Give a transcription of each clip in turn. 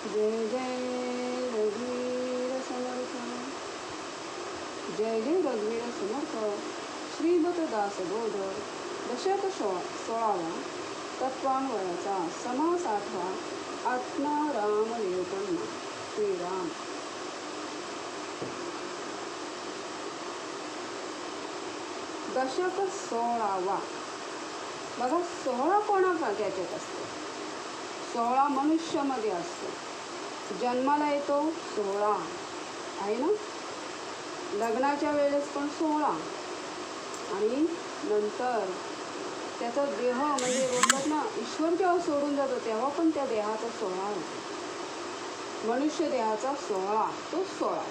जय जय रघुवीर समर्थ. जय जय रघुवीर समर्थ. श्रीमद दासबोध दशक 16वा. तत्वान्वयाचा समास 8वा. आत्मा राम निरूपण. श्रीराम. दशक 16वा. बघा 16 कोणाचा त्याच्यात असतो? 16 मनुष्यामध्ये असतो. जन्माला येतो 16 आहे ना. लग्नाच्या वेळेस पण 16 आणि नंतर त्याचा देह म्हणजे बोलतात ना, ईश्वर जेव्हा सोडून जातो तेव्हा पण त्या देहाचा 16 होतो. मनुष्य देहाचा 16 तो 16.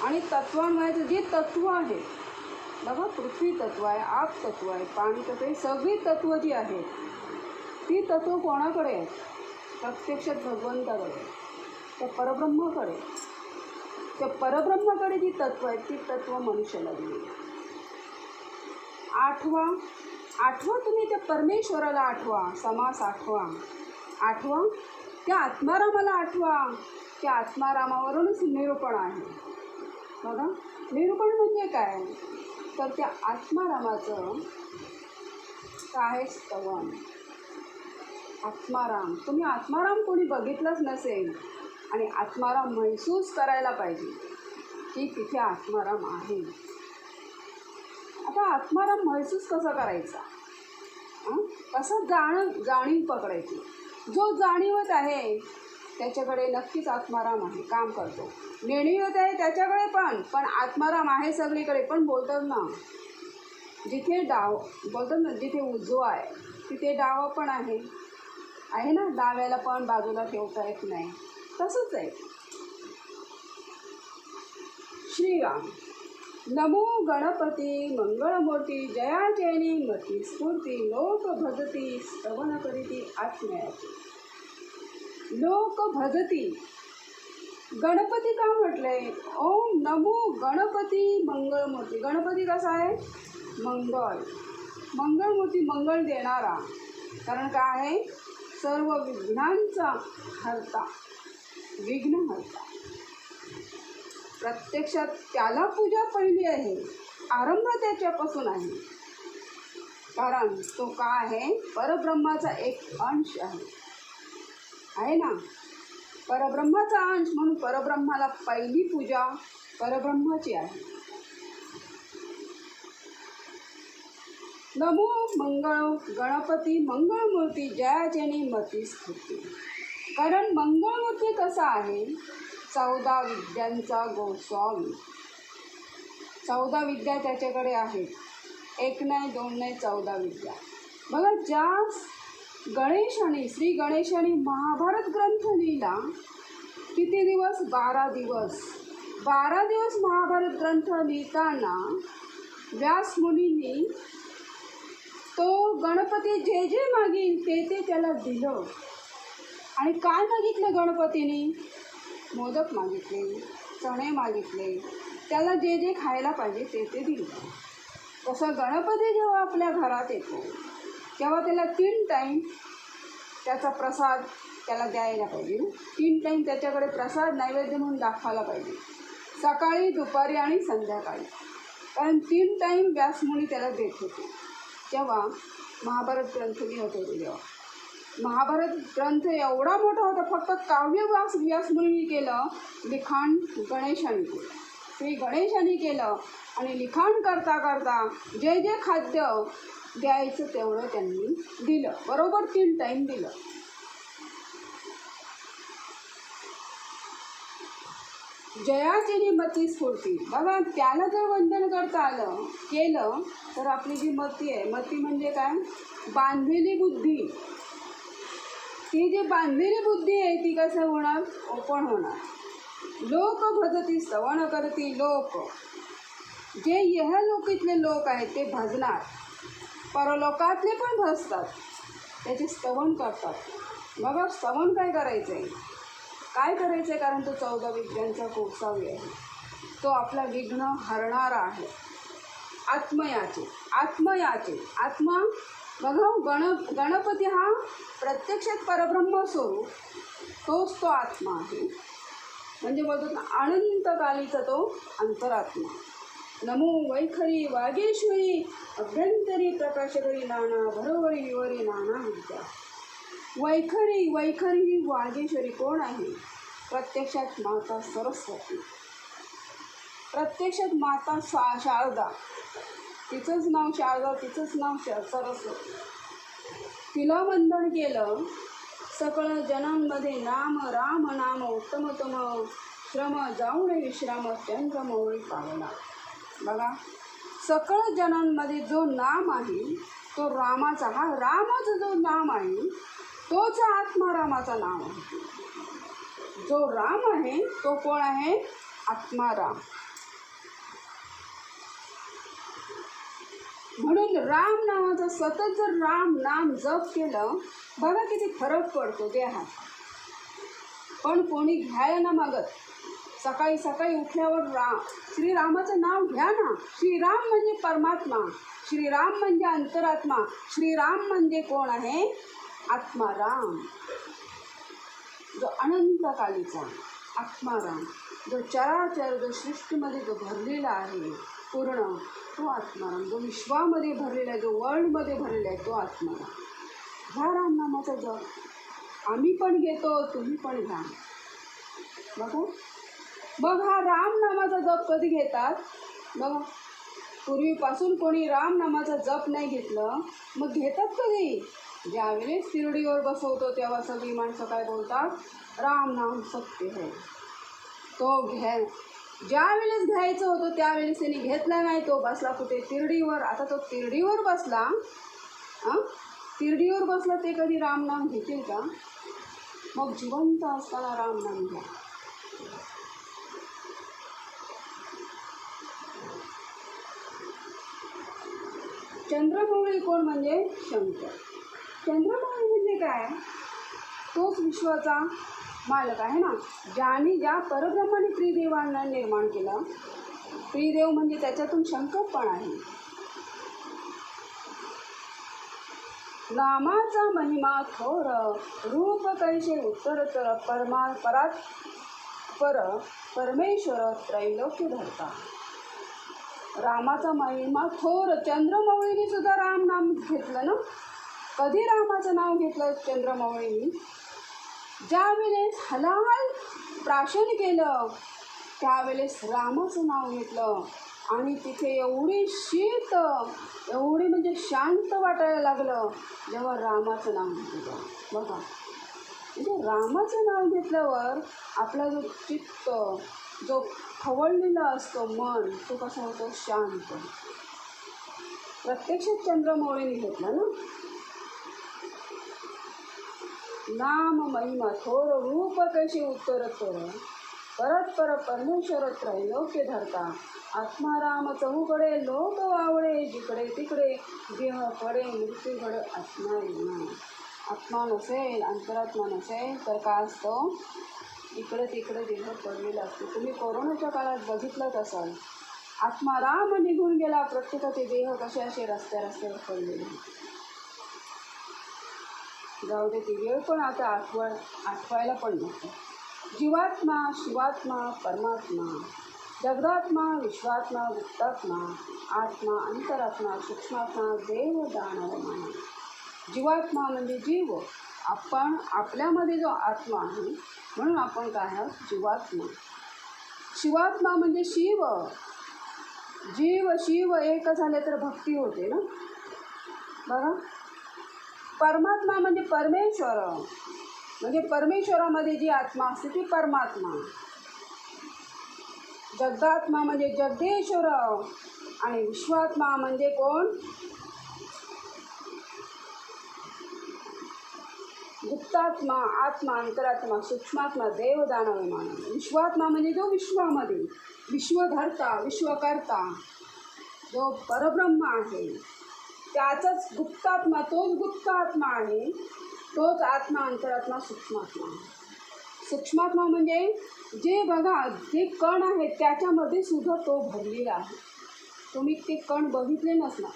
आणि तत्वांमध्ये जे तत्व आहे बघा, पृथ्वी तत्व आहे, आप तत्व आहे, पाणी तत्व आहे, सगळी तत्व जी आहेत ती तत्व कोणाकडे आहेत? प्रत्यक्षात भगवंताकडे, त्या परब्रह्माकडे. त्या परब्रह्माकडे जी तत्व आहेत ती तत्व मनुष्याला दिली. 8वा तुम्ही त्या परमेश्वराला आठवा. समास 8वा त्या आत्मारामाला आठवा. त्या आत्मारामावरूनच निरूपण आहे. बघा, निरूपण म्हणजे काय? तर त्या आत्मारामाचं काय स्तवन. आत्माराम, तुम्ही आत्माराम कोणी बघितलंच नसेल आणि आत्माराम महसूस करायला पाहिजे की तिथे आत्माराम आहे. आता आत्माराम महसूस कसा करायचा? कसं जाणीव पकडायची? जो जाणीवत आहे त्याच्याकडे नक्कीच आत्माराम आहे, काम करतो. नेणीवत आहे त्याच्याकडे पण आत्माराम आहे सगळीकडे. पण बोलतात ना, जिथे डाव बोलतात ना, जिथे उजवा आहे तिथे डावा पण आहे ना. डाव्याला पण बाजूला ठेवता येत नाही. तसंच आहे. श्रीराम. नमो गणपती मंगळमूर्ती जयाचैनी मती स्फूर्ती लोक भजती स्तवन करीती आत्म्याची. लोक भजती. गणपती का म्हटलंय? ओम नमो गणपती मंगळमूर्ती. गणपती कसा आहे? मंगळमूर्ती, मंगळ देणारा. कारण काय आहे? सर्व विघ्नांचा हरता, विघ्नहर्ता. प्रत्यक्षात त्याला पूजा पहिली आहे, आरंभ त्याच्यापासून आहे. कारण तो काय आहे? परब्रह्माचा एक अंश आहे ना. परब्रह्माचा अंश म्हणून परब्रह्माला पहिली पूजा परब्रह्माची आहे. नमो गणपती मंगळमूर्ती जयाचैनी मती स्फूर्ती. कारण मंगळमूर्ती कसा आहे? 14 विद्यांचा गोस्वामी. 14 विद्या त्याच्याकडे आहेत. 1 नाही 2 नाही 14 विद्या. बघा, ज्या गणेशाने, श्री गणेशाने महाभारत ग्रंथ लिहिला किती दिवस? 12 दिवस. 12 दिवस महाभारत ग्रंथ लिहिताना व्यास मुनींनी तो गणपती जे जे मागील ते त्याला दिलं. आणि काय मागितलं गणपतीने? मोदक मागितले, चणे मागितले, त्याला जे जे खायला पाहिजे ते दिलं. तसं गणपती जेव्हा आपल्या घरात येतो तेव्हा त्याला 3 टाईम त्याचा प्रसाद त्याला द्यायला पाहिजे. 3 टाईम त्याच्याकडे प्रसाद नैवेद्य म्हणून दाखवायला पाहिजे, सकाळी, दुपारी आणि संध्याकाळी. कारण 3 टाईम व्यासमुनी त्याला देत होते जेव्हा महाभारत ग्रंथ लिहित होते. तेव्हा महाभारत ग्रंथ एवढा मोठा होता, फक्त काव्य व्यासमुनींनी केलं, लिखाण गणेशाने केलं, श्री गणेशाने केलं. आणि लिखाण करता करता जे जे खाद्य द्यायचं तेवढं त्यांनी दिलं. बरोबर 3 टाईम दिलं. जयाचैनी मती स्फूर्ती. बघा, त्याला जर वंदन करता केलं तर आपली जी मती आहे, मती म्हणजे काय? बांधलेली बुद्धी. ती जी बांधलेली बुद्धी आहे ती कसं होणार? ओपन होणार. लोक भजती स्तवन करती. लोक जे लोकीतले लोक आहेत ते भजणार, परलोकातले पण भजतात, त्याचे स्तवन करतात. बघा, स्तवन काय करायचं आहे? कारण तो 14 विद्यांचा गोसावी आहे. तो आपला विघ्न हरणारा आहे. आत्मयाचे. आत्मा. बघा, गणपती हा प्रत्यक्षात परब्रह्म स्वरूप तोच तो आत्मा आहे. म्हणजे बोलतात ना, अनंतकालीचा तो अंतरात्मा. नमो वैखरी वागेश्वरी अभ्यंतरी प्रकाशकरी नाना भरोवरी विवरी नाना विद्या. वैखरी ही वागेश्वरी कोण आहे? प्रत्यक्षात माता सरस्वती, प्रत्यक्षात माता शारदा. तिचंच नाव शारदा, तिचंच नाव सरस्वती. तिला वंदन केलं सकळ जनांमध्ये नाम राम नाम उत्तमोत्तम श्रम जाऊन विश्राम चंद्रमौळी पावला. बघा, सकळ जनांमध्ये जो नाम आहे तो रामाचा, हा रामाचा जो नाम आहे तोच आत्मा रामाचा नाव आहे. जो राम आहे तो कोण आहे? आत्माराम. म्हणून राम नावाचा सतत जर राम नाम जप केलं, बघा किती फरक पडतो देहात. पण कोणी घ्यायला ना मागत. सकाळी सकाळी उठल्यावर श्रीरामाचं नाव घ्या ना. श्रीराम म्हणजे परमात्मा, श्रीराम म्हणजे अंतरात्मा, श्रीराम म्हणजे कोण आहे? आत्माराम. जो अनंतकालीचा आत्माराम, जो चराचर, जो सृष्टीमध्ये जो भरलेला आहे पूर्ण, तो आत्माराम. जो विश्वामध्ये भरलेला आहे, जो वर्ल्डमध्ये भरलेला आहे, तो आत्माराम. ह्या रामनामाचा जप आम्ही पण घेतो, तुम्ही पण घ्या. बघा, मग हा रामनामाचा जप कधी घेतात? बघा, पूर्वीपासून कोणी रामनामाचा जप नाही घेतलं, मग घेतात कधी? ज्यावेळेस शिर्डीवर बसवतो तेव्हा सगळी माणसं काय बोलतात? राम नाम सत्य है. तो ज्यावेळेस घ्यायचं होतं त्यावेळेस त्यांनी घेतला नाही. तो बसला कुठे? तिरडीवर. आता तो तिरडीवर बसला, तिरडीवर बसला, ते कधी रामनाम घेतील का? मग जिवंत असताना रामनाम घ्या. चंद्रमौळी कोण? म्हणजे शंकर. चंद्रमौळी म्हणजे काय? तोच विश्वाचा मालक आहे ना. ज्या परब्रह्माने त्रिदेवांना निर्माण केलं. त्रिदेव म्हणजे त्याच्यातून शंकर पण आहे. नामाचा महिमा थोर रूप कैसे उत्तरतर परमेश्वर त्रैलोक्य धरता. रामाचा महिमा थोर. चंद्रमौळीने सुद्धा राम नाम घेतलं ना. कधी रामाचं नाव घेतलं चंद्रमौळीनी? ज्यावेळेस हलाहल प्राशन केलं त्यावेळेस रामाचं नाव घेतलं आणि तिथे एवढी शीत, एवढी म्हणजे शांत वाटायला लागलं जेव्हा रामाचं नाव घेतलं. बघा, म्हणजे रामाचं नाव घेतल्यावर आपला जो चित्त, जो खवळलेला असतो मन, तो कसा होतो? शांत. प्रत्यक्षात चंद्रमौळीने घेतलं ना. नाम महिमा थोर रूप कैसे उत्तरतर परमेश्वर त्रैलोक्य धरता. आत्माराम चहूकडे लोक वावळे, जिकडे तिकडे देह पडे मृत्यूकडे आत्मा येणार. आत्मा नसेल, अंतरात्मा नसेल तर काय असतं? इकडे तिकडे देह पडलेला असतो. तुम्ही कोरोनाच्या काळात बघितलंच असाल. आत्माराम निघून गेला, प्रत्येकाचे देह कसे असे रस्त्यावर पडलेले. जाऊ दे, ती वेळ पण आता आठवायला पण नको. जीवात्मा, शिवात्मा, परमात्मा, जगदात्मा, विश्वात्मा, गुप्तात्मा, आत्मा, अंतरात्मा, सूक्ष्मात्मा, देव दानव मानव. जीवात्मा म्हणजे जीव. आपण आपल्यामध्ये जो आत्मा आहे म्हणून आपण काय आहोत? जीवात्मा. शिवात्मा म्हणजे शिव. जीव शिव एक झाले तर भक्ती होते ना. बघा, परमात्मा म्हणजे परमेश्वर, म्हणजे परमेश्वरामध्ये जी आत्मा असते ती परमात्मा. जगदात्मा म्हणजे जगदेश्वर आणि विश्वात्मा म्हणजे कोण? गुप्तात्मा, आत्मा, अंतरात्मा, सूक्ष्मात्मा, देव दानव मानव. विश्वात्मा म्हणजे जो विश्वामध्ये विश्वधर्ता, विश्वकर्ता, जो परब्रह्म आहे त्याचाच गुप्तात्मा, तोच गुप्त आत्मा आहे. तोच आत्मा, अंतरात्मा, सूक्ष्मात्मा. सूक्ष्मात्मा म्हणजे जे बघा, जे कण आहेत त्याच्यामध्ये सुद्धा तो भरलेला आहे. तुम्ही ते कण बघितले नसणार.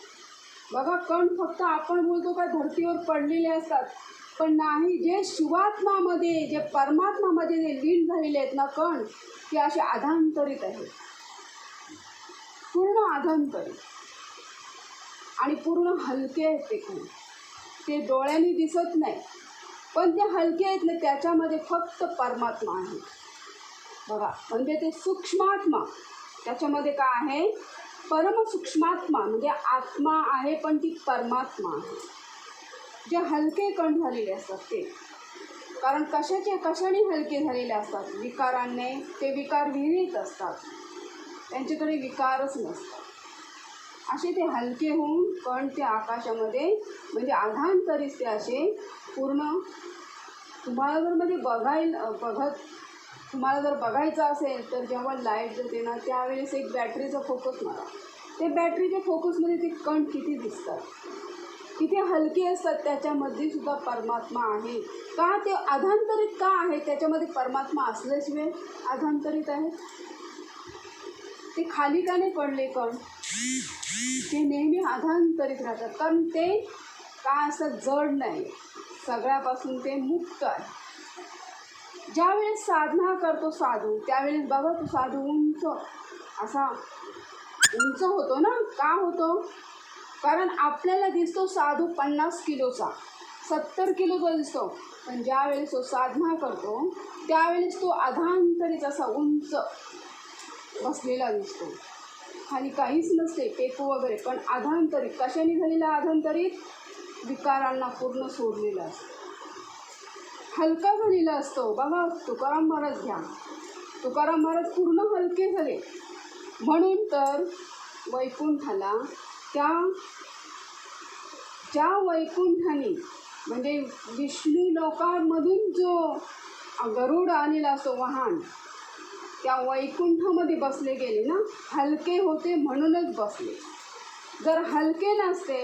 बघा, कण फक्त आपण बोलतो काय धरतीवर पडलेले असतात, पण नाही, जे शिवात्मामध्ये, जे परमात्मामध्ये जे लीन झालेले आहेत ना कण, ते असे अधांतरित आहेत, पूर्ण अधांतरित आणि पूर्ण हलके आहेत ते कण. ते डोळ्यांनी दिसत नाही, पण ते हलके आहेत ना, त्याच्यामध्ये फक्त परमात्मा आहे बघा. म्हणजे ते सूक्ष्मात्मा, त्याच्यामध्ये काय आहे, परमसूक्ष्मात्मा म्हणजे आत्मा आहे, पण ती परमात्मा आहे. जे हलके कण झालेले असतात ते, कारण कशाने हलके झालेले असतात, विकारांनी. ते विकार विरहित असतात, त्यांच्याकडे विकारच नसतात. असे ते हलके होऊन कण ते आकाशामध्ये, म्हणजे अधांतरीत ते असे पूर्ण. तुम्हाला जर मध्ये तुम्हाला जर बघायचं असेल तर जेव्हा लाईट जाते ना, त्यावेळेस एक बॅटरीचा फोकस मारा. ते बॅटरीच्या फोकसमध्ये ते कण किती दिसतात, किती हलके असतात. त्याच्यामध्ये सुद्धा परमात्मा आहे. का ते अधांतरित का आहे, त्याच्यामध्ये परमात्मा असल्याशिवाय अधांतरित आहे. ते खाली का नाही पडले कण, ते नेहमी अधांतरित राहतात, कारण ते काय असं जड नाही, सगळ्यापासून ते मुक्त आहे. ज्यावेळेस साधना करतो साधू, त्यावेळेस बघा तो साधू उंच असा उंच होतो ना. का होतो, कारण आपल्याला दिसतो साधू 50 किलोचा, 70 किलोचा दिसतो, पण ज्यावेळेस तो साधना करतो त्यावेळेस तो अधांतरित असा उंच बसलेला दिसतो. खाली काहीच नसते, टेकू वगैरे, पण अधांतरित. कशाने झालेला अधांतरित, विकारांना पूर्ण सोडलेला असतो, हलका झालेला असतो. बघा तुकाराम महाराज घ्या, तुकाराम महाराज पूर्ण हलके झाले. म्हणून तर वैकुंठाला, ज्या वैकुंठाने म्हणजे विष्णू लोकांमधून जो गरुड आलेला असतो वाहन, त्या वैकुंठामध्ये बसले गेले ना, हलके होते म्हणूनच बसले. जर हलके नसते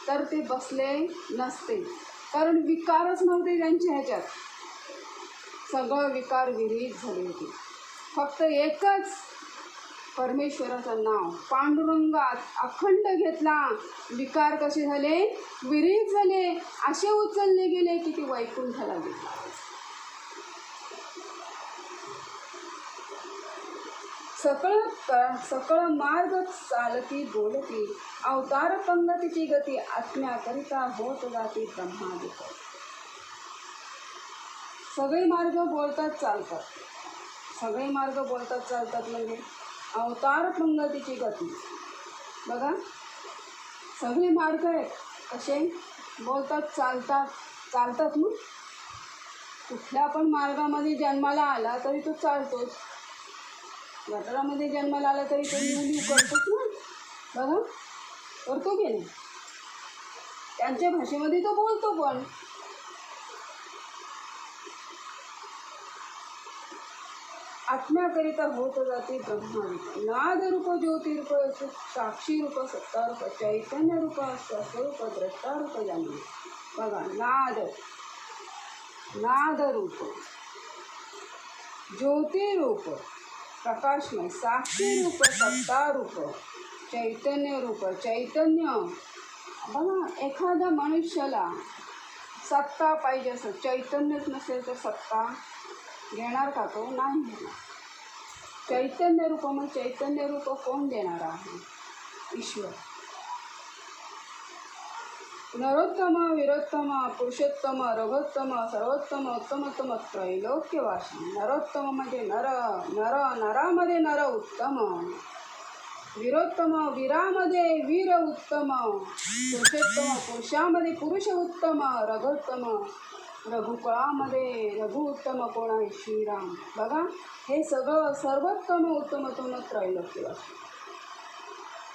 तर ते बसले नसते, कारण विकारच नव्हते त्यांच्या ह्याच्यात. सगळं विकार विरहित झाले होते. फक्त एकच परमेश्वराचं नाव पांडुरंग अखंड घेतला, विकार कसे झाले, विरहित झाले, असे उचलले गेले की ते वैकुंठाला गेले. सकळ मार्ग चालती बोलती, अवतार पंगतीची गती, आत्म्याकरिता होत जाती ब्रह्मादिक. सगळे मार्ग बोलतात चालतात, सगळे मार्ग बोलतात चालतात म्हणजे अवतार पंगतीची गती. बघा सगळे मार्ग आहेत, कसे बोलतात चालतात ना. कुठल्या पण मार्गामध्ये जन्माला आला तरी तो चालतोच, गटारामध्ये जन्माला आला तरी तो लिहू करतोच ना. बघा करतो की नाही, त्यांच्या भाषेमध्ये तो बोलतो. पण आत्म्याकरिता होत जाते ब्रह्माविद, नाद रूप ज्योतिरूप साक्षी रूप सत्तारूप चैतन्य रूप स्वरूप द्रष्टारूप जाणवे. बघा नाद रूप, ज्योतिरूप प्रकाशमय, साक्षी रूप सत्तारूप, चैतन्य रूप चैतन्य. बघा एखाद्या मनुष्याला सत्ता पाहिजे असं, चैतन्यच नसेल तर सत्ता घेणार का तो, नाही घेणार. चैतन्य रूप, मग चैतन्य रूप कोण देणार आहे, ईश्वर. नरोत्तम वीरोत्तम पुरुषोत्तम रघोत्तम सर्वोत्तम उत्तमोत्तम त्रैलोक्यवासी. नरोत्तम म्हणजे नरामध्ये नर उत्तम, वीरोत्तम वीरामध्ये वीर उत्तम, पुरुषोत्तम पुरुषामध्ये पुरुष उत्तम, रघोत्तम रघुकुळामध्ये रघु उत्तम कोण आहे, श्रीराम. बघा हे सगळं सर्वोत्तम उत्तमोत्तम त्रैलोक्यवासी.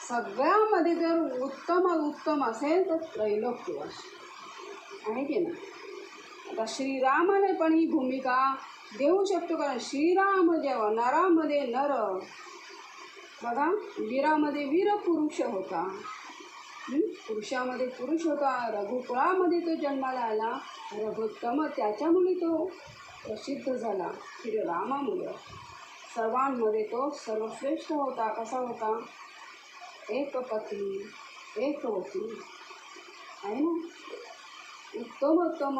सगळ्यामध्ये जर उत्तम असेल तर त्रैलोक्यवासी आहे की नाही. आता श्रीरामाने पण ही भूमिका देऊ शकतो, कारण श्रीराम जेव्हा नरामध्ये नर, बघा वीरामध्ये वीर पुरुष होता, पुरुषामध्ये पुरुष होता, रघुकुळामध्ये तो जन्माला आला, रघुत्तम त्याच्यामुळे तो प्रसिद्ध झाला, श्रीरामामुळे. सर्वांमध्ये तो सर्वश्रेष्ठ होता. कसा होता, एक पत्नी एकवती आहे ना. उत्तमोत्तम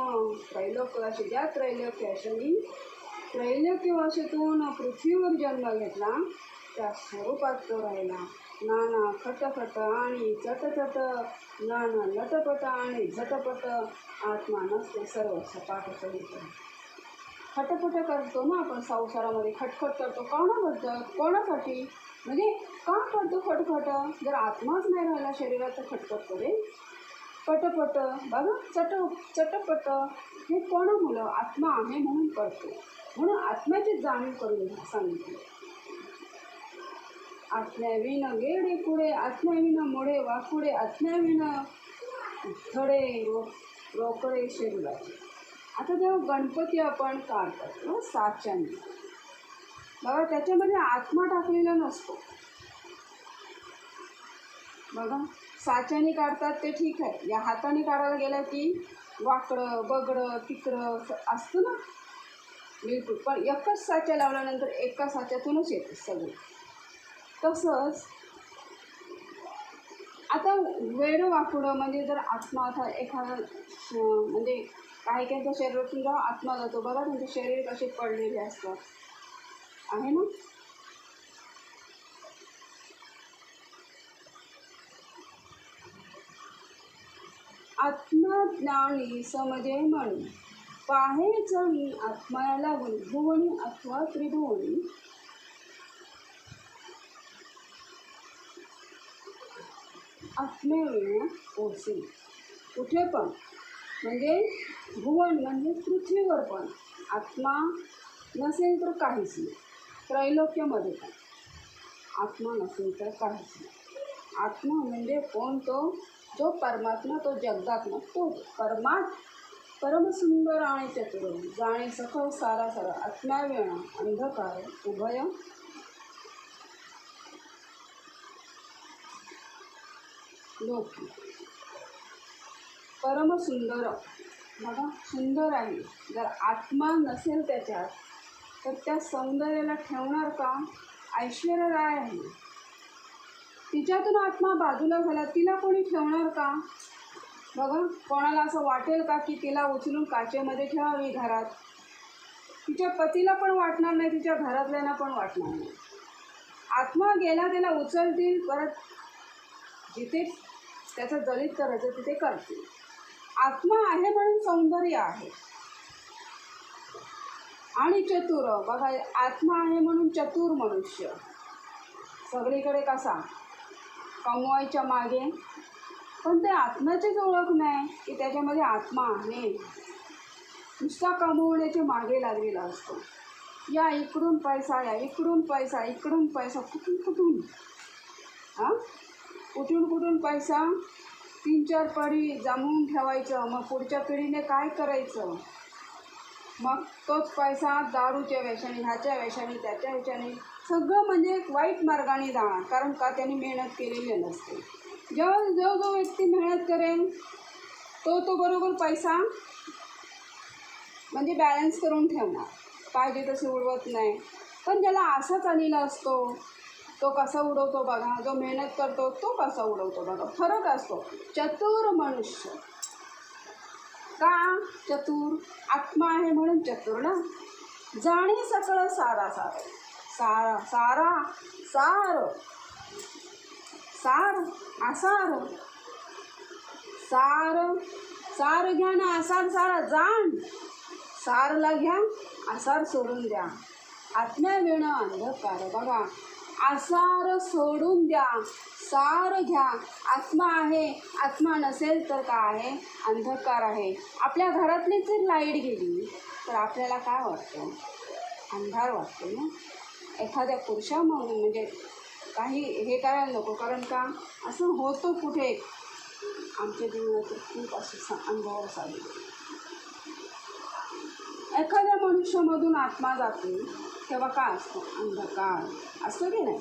त्रैलोक्यवासी, ज्या त्रैलोक्याशी त्रैलोक्यवासीतून पृथ्वीवर जन्म घेतला त्या स्वरूपात तो राहिला. नाना खटखट आणि चटचट, नाना लटपट आणि झटपट, आत्मा नसते सर्व सपाट सहित. खटपट करतो ना आपण संसारामध्ये, खटखट करतो कोणाबद्दल, कोणासाठी, म्हणजे का करतो खटखट? जर आत्माच नाही राहिला शरीरात तर खटखट करेल. पटपट बघा, चटपट हे कोणामुळं? आत्मा आहे म्हणून करतो. म्हणून आत्म्याची जाणीव करून सांगितली. आत्म्याविन गेडे पुढे, आत्म्याविन मोडे वाकुडे, आत्म्याविन धडे रोकडे शरीराचे. आता जेव्हा गणपती आपण काढतात साच्याने, बघा त्याच्यामध्ये आत्मा टाकलेला नसतो. बघा साच्याने काढतात ते ठीक आहे, या हाताने काढायला गेलं की वाकडं बगडं तिकडं असतं ना, बिलकुल. पण एकच साच्या लावल्यानंतर एका साच्यातूनच येते सगळे. तसंच आता वेड वाकडं म्हणजे जर आत्मा आता एखादा म्हणजे काही काहींच्या शरीरातून जेव्हा आत्मा जातो बघा, त्यांचे शरीर कसे पडलेले असतात, आहे ना. आत्मज्ञानी समजे म्हणून पाहेच मी आत्म्याला भुवनी अथवा त्रिभुवनी. आत्म्याविना ओसे कुठे पण, म्हणजे भुवन म्हणजे पृथ्वीवर पण आत्मा नसेल तर काहीच नाही. त्रैलोक्यमध्ये पण आत्मा नसेल तर काहीच नाही. आत्मा म्हणजे कोण? तो जो परमात्मा, तो जगदात्मा, तो परमसुंदर आणि चतुर, जाणे सखल सारा सारा, आत्म्याविना अंधकार उभय लोक. परमसुंदर बघा, सुंदर आहे. जर आत्मा नसेल त्याच्यात तर त्या सौंदर्याला ठेवणार का? ऐश्वर्या राय आहे, तिच्यातून आत्मा बाजूला झाला, तिला कोणी ठेवणार का? बघा, कोणाला असं वाटेल का की तिला उचलून काचेमध्ये ठेवावी घरात? तिच्या पतीला पण वाटणार नाही, तिच्या घरातल्यांना पण वाटणार नाही. आत्मा गेला त्याला उचलतील, परत जिथे त्याचं दलित करायचं तिथे करतील. आत्मा आहे म्हणून सौंदर्य आहे. आणि चतुर बघा, आत्मा आहे म्हणून चतुर मनुष्य सगळीकडे कसा कमवायच्या मागे, पण ते आत्म्याचीच ओळख नाही की त्याच्यामध्ये आत्मा आहे. नुसता कमवण्याच्या मागे लागलेला असतो. या इकडून पैसा, या इकडून पैसा, इकडून पैसा, कुठून हां कुठून पैसा, 3-4 पिढी जमवून ठेवायचं, मग पुढच्या पिढीने काय करायचं? मग तोच पैसा दारूच्या वेशाने, ह्याच्या वेशाने, त्याच्या ह्याच्याने सगळं म्हणजे वाईट मार्गाने जाणार. कारण का? त्यांनी मेहनत केलेली नसते. जो व्यक्ती मेहनत करेल तो बरोबर पैसा म्हणजे बॅलन्स करून ठेवणार, पाहिजे तसे उडवत नाही. पण ज्याला असाच आलेला असतो तो कसा उडवतो बघा, जो मेहनत करतो तो कसा उडवतो बघा, फरक असतो. चतुर मनुष्य का? चतुर आत्मा आहे म्हणून चतुर ना. जाणे सकळ सारा सार, सारा सारा सार सार आसार, सार सार घ्या ना, आसार सारा जाण. सारला घ्या, आसार सोडून द्या. आत्म्याविना अंधकार बघा, आसार सोडून द्या, सार घ्या. आत्मा आहे, आत्मा नसेल तर काय आहे? अंधकार आहे. आपल्या घरातली जर लाईट गेली तर आपल्याला काय वाटतं? अंधार वाटतो ना. एखाद्या पुरुषामधून म्हणजे काही हे करायला नको, कारण का असं होतं कुठे आमच्या जीवनात खूप असं अनुभव आले. एखाद्या मनुष्यामधून आत्मा जाते तेव्हा काय असतं? अंधकार असतो की नाही.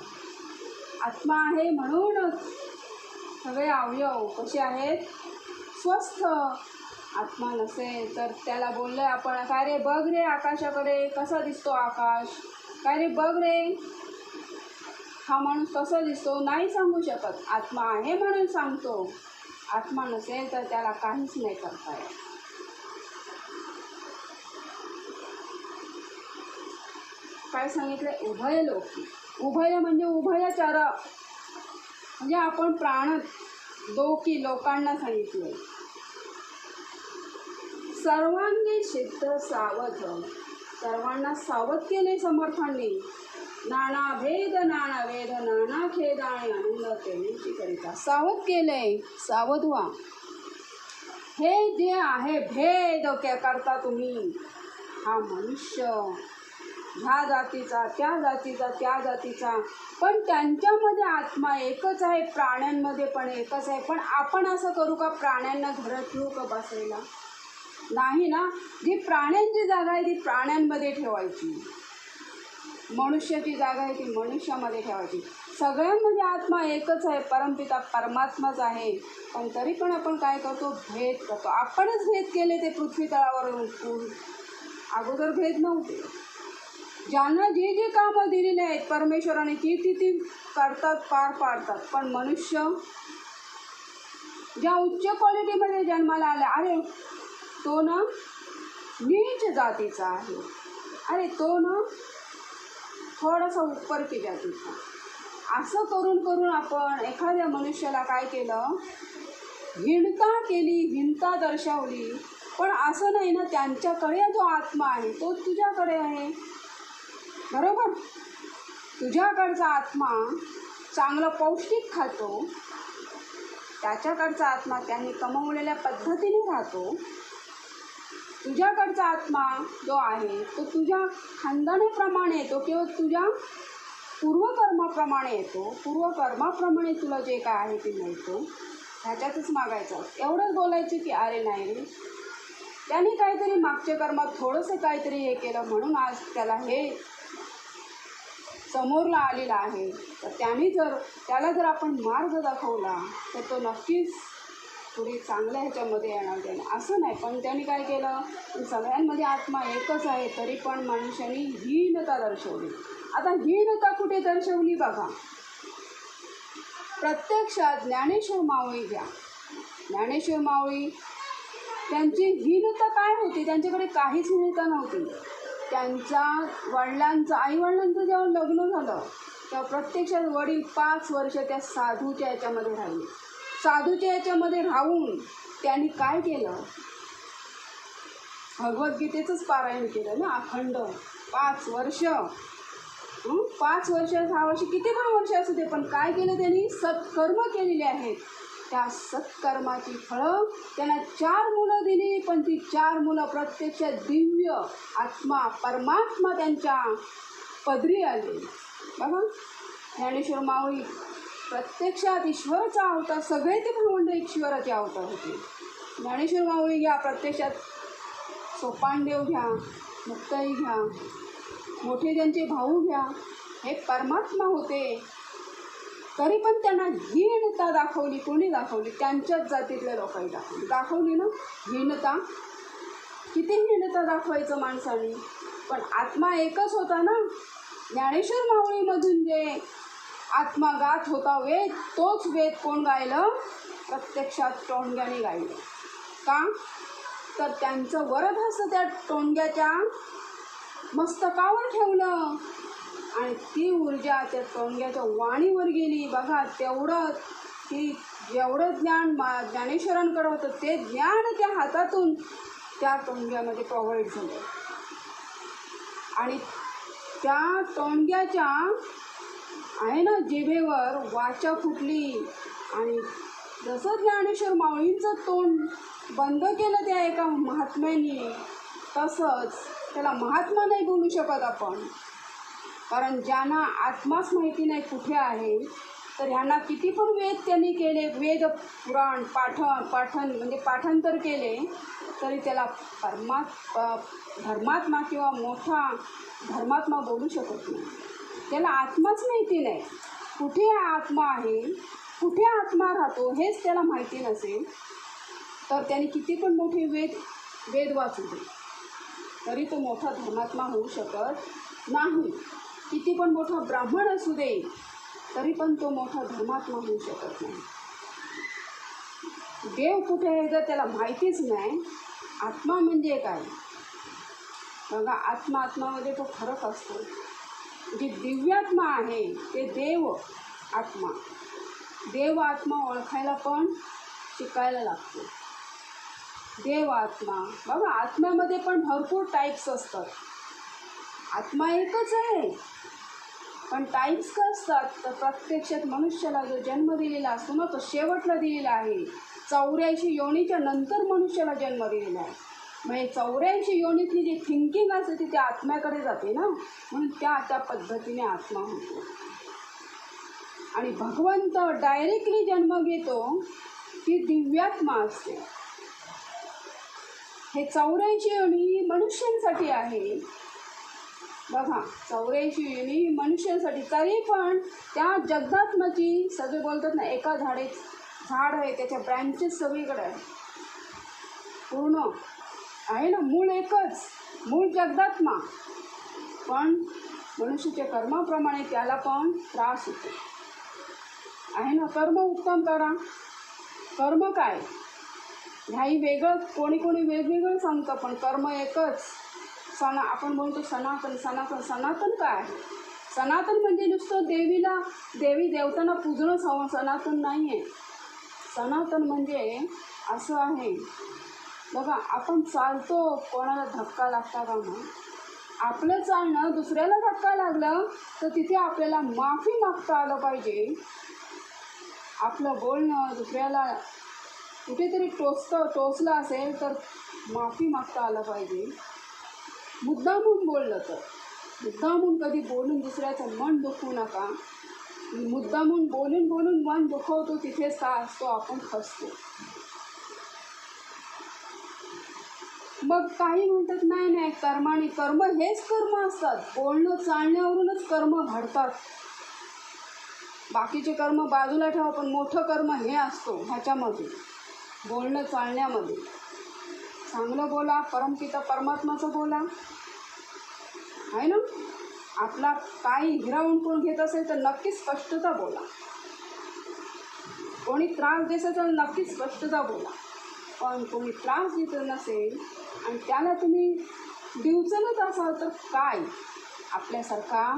आत्मा आहे म्हणूनच सगळे अवयव कसे आहेत? स्वस्थ. आत्मा नसेल तर त्याला बोललं आपण, काय रे बघ रे आकाशाकडे, कसा दिसतो आकाश, काय रे बघ रे हा माणूस कसा दिसतो, नाही सांगू शकत. आत्मा आहे म्हणून सांगतो. आत्मा नसेल तर त्याला काहीच नाही करता येत. काय सांगितलं? उभयलोकी. उभय म्हणजे उभयचर, म्हणजे आपण प्राण दोकी लोकांना सांगितलं. सर्वांगी सिद्ध सावध, सर्वांना सावध केले समर्थांनी. नाना भेद नाना वेद नाना खेद आणि आनंद केल्याची करिता सावध केले. सावध व्हा. हे जे आहे भेद करता तुम्ही, हा मनुष्य ह्या जातीचा त्या जातीचा त्या जातीचा, पण त्यांच्यामध्ये आत्मा एकच आहे, प्राण्यांमध्ये पण एकच आहे. पण आपण असं करू का? प्राण्यांना घरात ठेवू का बसायला? नाही ना. जी प्राण्यांची जागा आहे ती प्राण्यांमध्ये ठेवायची, मनुष्याची जागा आहे ती मनुष्यामध्ये ठेवायची. सगळ्यांमध्ये आत्मा एकच आहे, परमपिता परमात्माच आहे. पण तरी पण आपण काय करतो? भेद करतो. आपणच भेद केले ते पृथ्वी तळावर. अगोदर भेद नव्हते. ज्यांना जी जी कामं दिलेली आहेत परमेश्वराने ती करतात, पार पाडतात. पण मनुष्य ज्या उच्च क्वालिटीमध्ये जन्माला आला, अरे तो ना नीच जातीचा आहे, अरे तो ना थोडासा उपरकी जातीचा. असं करून करून आपण एखाद्या मनुष्याला काय केलं? हीनता केली, हीनता दर्शवली. पण असं नाही ना, त्यांच्याकडे जो आत्मा आहे तो तुझ्याकडे आहे, बरोबर? तुझ्याकडचा आत्मा चांगलं पौष्टिक खातो, त्याच्याकडचा आत्मा त्यांनी कमवलेल्या पद्धतीने राहतो. तुझ्याकडचा आत्मा जो आहे तो तुझ्या खानदानाप्रमाणे येतो किंवा तुझ्या पूर्वकर्माप्रमाणे येतो. पूर्वकर्माप्रमाणे तुला जे काय आहे ते मिळतो, ह्याच्यातच मागायचं. एवढंच बोलायचं की अरे नाही रे, त्याने काहीतरी मागच्या कर्मात थोडंसं काहीतरी हे केलं म्हणून आज त्याला हे समोरला आलेला आहे. तर त्याला जर आपण मार्ग दाखवला तर तो नक्कीच पुढे चांगल्या ह्याच्यामध्ये येणार त्याने. असं नाही. पण त्यांनी काय केलं? सगळ्यांमध्ये आत्मा एकच आहे तरी पण मनुष्याने हीनता दर्शवली. आता हीनता कुठे दर्शवली बघा. प्रत्यक्षात ज्ञानेश्वर माऊली घ्या. ज्ञानेश्वर माऊली त्यांची हीनता काय होती? त्यांच्याकडे काहीच हीनता नव्हती. त्यांच्या आईवडिलांचं जेव्हा लग्न झालं तेव्हा प्रत्यक्षात वडील 5 वर्ष त्या साधूच्या याच्यामध्ये राहिले. साधूच्या याच्यामध्ये राहून त्यांनी काय केलं? भगवद्गीतेचंच पारायण केलं ना अखंड 5 वर्ष. 5 वर्ष 6 वर्ष किती पण वर्ष असू दे, पण काय केलं त्यांनी? सत्कर्म केलेले आहेत. त्या सत्कर्माची फळं त्यांना 4 मुलं दिली. पण ती 4 मुलं प्रत्यक्षात दिव्य आत्मा परमात्मा त्यांच्या पदरी आले. बघा, ज्ञानेश्वर माऊली प्रत्यक्षात ईश्वराचा अवतार. सगळे ते भावंड ईश्वराचे अवतार होते. ज्ञानेश्वर माऊली घ्या, प्रत्यक्षात सोपानदेव घ्या, मुक्ताई घ्या, मोठे त्यांचे भाऊ घ्या, हे परमात्मा होते. तरी पण त्यांना हीनता दाखवली. कोणी दाखवली? त्यांच्याच जातीतल्या लोकांनी दाखवली ना हीनता. किती हीनता दाखवायचं माणसाने? पण आत्मा एकच होता ना. ज्ञानेश्वर माऊलीमधून जे आत्मा गात होता वेद, तोच वेद कोण गायलं? प्रत्यक्षात टोणग्याने गायलं. का? तर त्यांचं वरदहस्त त्या टोणग्याच्या मस्तकावर ठेवलं आणि ती ऊर्जा त्या टोणग्याच्या वाणीवर गेली. बघा, जेवढं ज्ञान ज्ञानेश्वरांकडे होतं ते ज्ञान त्या हातातून त्या टोणग्यामध्ये प्रोव्हाइड झालं. आणि त्या टोणग्याच्या आहे ना जिभेवर वाचा फुटली. आणि जसं ज्ञानेश्वर माऊलींचं तोंड बंद केलं त्या एका महात्म्याने, तसंच त्याला महात्मा नाही बोलू शकत आपण. कारण ज्यांना आत्माच माहिती नाही कुठे आहे, तर ह्यांना किती पण वेद त्यांनी केले, वेद पुराण म्हणजे पाठांतर केले, तरी त्याला धर्मात्मा किंवा मोठा धर्मात्मा बोलू शकत नाही. त्याला आत्माच माहिती नाही. कुठे आत्मा आहे, कुठे आत्मा राहतो हेच त्याला माहिती नसेल, तर त्याने किती पण मोठे वेद वाचू दे तरी तो मोठा धर्मात्मा होऊ शकत नाही. किती पण मोठा ब्राह्मण असू दे तरी पण तो मोठा धर्मात्मा होऊ शकत नाही. देव कुठे आहे जर त्याला माहितीच नाही, आत्मा म्हणजे काय? बघा, आत्मामध्ये तो फरक असतो. जी दिव्यात्मा आहे ते देव आत्मा. देव आत्मा ओळखायला पण शिकायला लागतो. देव आत्मा बघा, आत्म्यामध्ये पण भरपूर टाईप्स असतात. आत्मा एकच आहे पण टाईप्स का असतात, तर प्रत्यक्षात मनुष्याला जो जन्म दिलेला असतो ना, तो शेवटला दिलेला आहे. 84 योनीच्या नंतर मनुष्याला जन्म दिलेला आहे. म्हणजे 84 योनीतली जी थिंकिंग असते ती त्या आत्म्याकडे जाते ना, म्हणून त्या पद्धतीने आत्मा होतो. आणि भगवंत डायरेक्टली जन्म घेतो ती दिव्यात्मा असते. हे 84 योनी मनुष्यांसाठी आहे. बघा, 84 योनी मनुष्यांसाठी. तरी पण त्या जगदात्माची सगळे बोलतात ना, एका झाड आहे त्याच्या ब्रँचेस सगळीकडे आहे, पूर्ण आहे ना, मूळ एकच, मूळ जगदात्मा. पण मनुष्याच्या कर्माप्रमाणे त्याला पण त्रास होतो आहे ना. कर्म उत्तम करा. कर्म काय ह्याही वेगळं, कोणी वेगवेगळं सांगतं, पण कर्म एकच. आपण बोलतो सनातन. सनातन काय आहे? सनातन म्हणजे नुसतं देवी देवतांना पूजणं सनातन नाही आहे. सनातन म्हणजे असं आहे बघा, आपण चालतो, कोणाला धक्का लागता का मग? आपलं चालणं दुसऱ्याला धक्का लागलं तर तिथे आपल्याला माफी मागता आलं पाहिजे. आपलं बोलणं दुसऱ्याला कुठेतरी टोचलं असेल तर माफी मागता आलं पाहिजे. मुद्दामून बोललं तर, मुद्दामून कधी बोलून दुसऱ्याचं मन दुखवू नका. मुद्दामून बोलून मन दुखवतो तिथेच काय असतो, आपण फसतो. मग काही म्हणतात नाही कर्म हेच कर्म असतात. बोलणं चालण्यावरूनच कर्म घडतात. बाकीचे कर्म बाजूला ठेवा, पण मोठं कर्म हे असतो ह्याच्यामध्ये, बोलणं चालण्यामध्ये. चांगलं बोला, परमपिता परमात्माचं बोला आहे ना. आपला काही हिरावून कोण घेत असेल तर नक्कीच स्पष्टता बोला. कोणी त्रास देत असेल तर नक्कीच स्पष्टता बोला. पण कोणी त्रास देत नसेल आणि त्याला तुम्ही डिवचलत असाल तर काय आपल्यासारखा,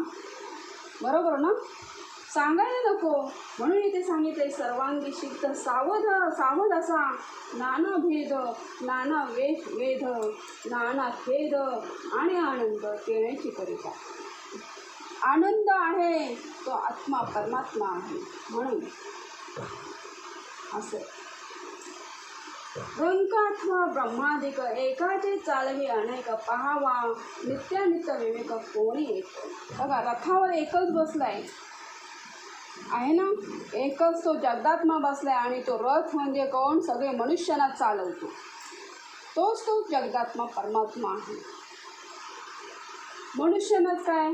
बरोबर ना? सांगायला नको. म्हणून इथे सांगितले सर्वांगी सिद्ध सावध असा, नाना भेद नाना वेद नाना खेद आणि आनंद केण्याची करिता. आनंद आहे तो आत्मा परमात्मा आहे. म्हणून असं रंक अथवा ब्रह्मादिक एकाचे चालवी अनेक, पहावा नित्यानित्य विवेक कोणी एक. बघा, रथावर एकच बसलाय आहे ना, एकच तो जगदात्मा बसलाय. आणि तो रथ म्हणजे कोण? सगळे मनुष्यांना चालवतो तोच तो जगदात्मा परमात्मा आहे. मनुष्यानंच काय,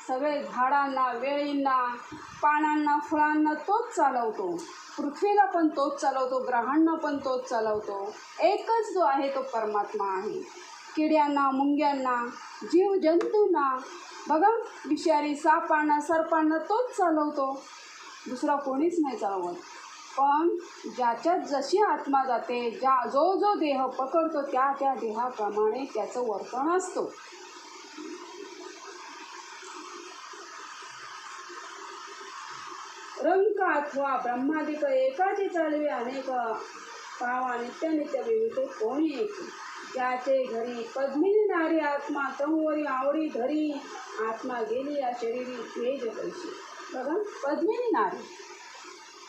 सगळे झाडांना, वेळींना, पानांना, फळांना तोच चालवतो. पृथ्वीला पण तोच चालवतो, ग्रहांना पण तोच चालवतो. एकच जो आहे तो परमात्मा आहे. किड्यांना, मुंग्यांना, जीवजंतूंना, बघा विषारी सापांना, सर्पांना तोच चालवतो. दुसरा कोणीच नाही चालवत. पण ज्याच्यात जशी आत्मा जाते, जो देह पकडतो त्या देहाप्रमाणे त्याचं वर्तन असतो. रंक अथवा ब्रह्मादिक एकाचे चालवे अनेक, पावा नित्य विविध कोणी एक. त्याचे घरी पद्मिनी नारी आत्मा तंवरी आवडी धरी, आत्मा गेली या शरीरी तेज पैशी. बघा,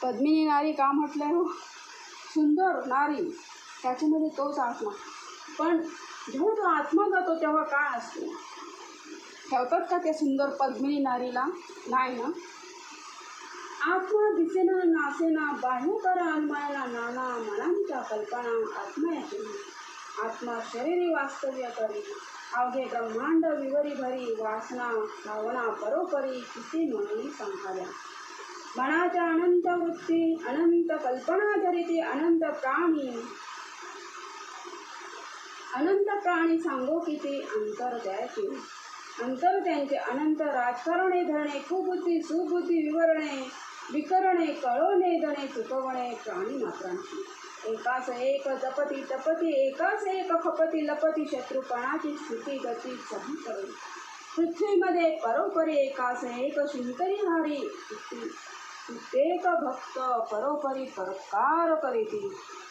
पद्मिनी नारी का म्हटलंय हो? सुंदर नारी, त्याच्यामध्ये तोच आत्मा. पण जेव्हा तो आत्मा जातो तेव्हा काय असतो? ठेवतात का त्या सुंदर पद्मिनी नारीला? नाही ना. आत्मा दिसेना नासेना, बाह्यकर अन्मायला नाना मनांच्या कल्पना, आत्म्याची आत्मा शरीरी वास्तव्य करी, अवघे ब्रह्मांड विवरी भरी, वासना भावना परोपरी किती म्हणून संहार्या. मनाच्या अनंत वृत्ती, अनंत कल्पना धरिती, अनंत प्राणी सांगो किती अंतर त्यांचे अनंत राजकारणे धरणे, कुबुद्धी सुबुद्धी विवरणे, विकरणे कळवणे धणे, चुकवणे प्राणी मात्रांची. एकास एक जपती तपती, एकास एक खपती लपती, शत्रुपणाची स्थिती गती सही करू. पृथ्वीमध्ये परोपरी एकास एक शिंतरी हारी एक भक्त परोपरी परोपकार करीती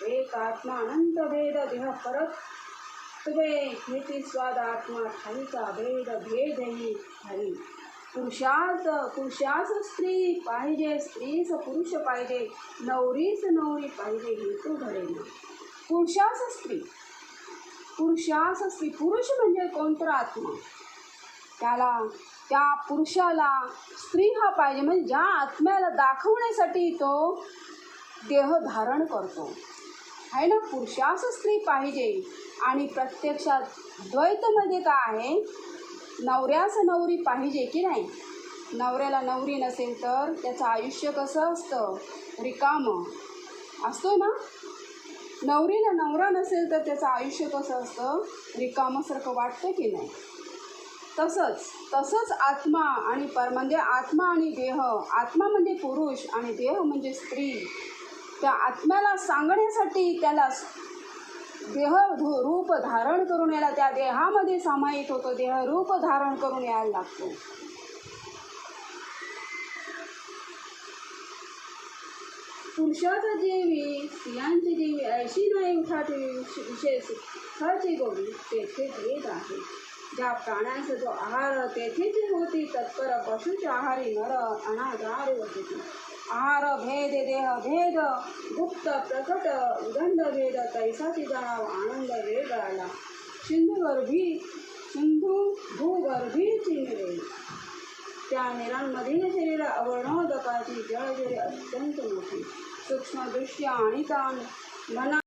एक आत्मा अनंत भेद देह परत तुवे घेती स्वाद आत्मा ठाईचा भेद भेदही हरी पुरुषास स्त्री पाहिजे स्त्रीस पुरुष पाहिजे नवरीस नवरी पाहिजे हेतू घडेना पुरुषास स्त्री पुरुष म्हणजे कोणता आत्मा त्या पुरुषाला स्त्री हा पाहिजे म्हणजे ज्या आत्म्याला दाखवण्यासाठी तो देह धारण करतो आहे ना पुरुषास स्त्री पाहिजे आणि प्रत्यक्षात द्वैतमध्ये काय आहे नवऱ्यास नवरी पाहिजे की नाही नवऱ्याला नवरी नसेल तर त्याचं आयुष्य कसं असतं रिकामं असतो ना नवरीला नवरा नसेल तर त्याचं आयुष्य कसं असतं रिकामसारखं वाटतं की नाही तसंच आत्मा आणि म्हणजे आत्मा आणि देह आत्मा म्हणजे पुरुष आणि देह म्हणजे स्त्री त्या आत्म्याला सांगण्यासाठी त्याला देह रूप धारण करून यायला त्या देहामध्ये सामायिक होतो देह रूप धारण करून यायला लागतो पुरुषाचा जीवी स्त्रियांची जीवी ऐशी नाही उठाठी विशेष सुखाची गोडी तेथे भेद आहे ज्या प्राण्यांचा जो आहार तेथेच होती तत्पर पशुच्या आहारी नर अनागार होती आहार भेद देह भेद गुप्त प्रकट उदंड भेद तैसाची जाणाव आनंद वेगळाला सिंधू भूगर्भी चिन्हे त्या निरांमधील शरीर अवर्णोदकाची जळजळी अत्यंत मोठी सूक्ष्मदृष्ट्या आणि ताण मना